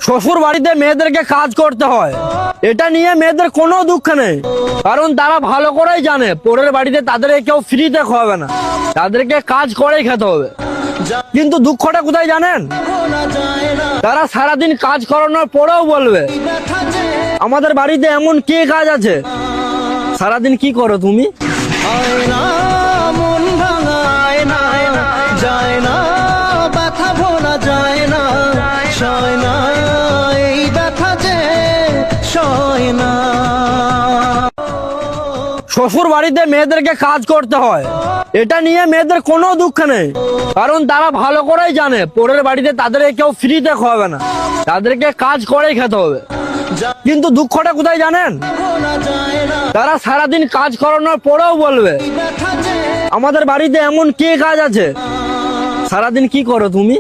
শ্বশুর বাড়িতে মেয়েদেরকে কাজ করতে হয়, এটা নিয়ে মেয়েদের কোনো দুঃখ নেই, কারণ তারা ভালো করেই জানে পরের বাড়িতে তাদেরকে কেউ ফ্রিতে খাওয়াবে না, তাদেরকে কাজ করেই খেতে হবে। কিন্তু দুঃখটা কোথায় জানেন? তারা সারাদিন কাজ করানোর পরেও বলবে আমাদের বাড়িতে এমন কি কাজ আছে, সারাদিন কি করো তুমি? শ্বশুর বাড়িতে মেয়েদেরকে কাজ করতে হয়, এটা নিয়ে মেয়েদের কোনো দুঃখ নেই, কারণ তারা ভালো করেই জানে পরের বাড়িতে তাদেরকে কেউ ফ্রিতে খাওয়াবে না, তাদেরকে কাজ করেই খেতে হবে। কিন্তু দুঃখটা কোথায় জানেন? তারা সারাদিন কাজ করানোর পরেও বলবে আমাদের বাড়িতে এমন কি কাজ আছে, সারাদিন কি করো তুমি?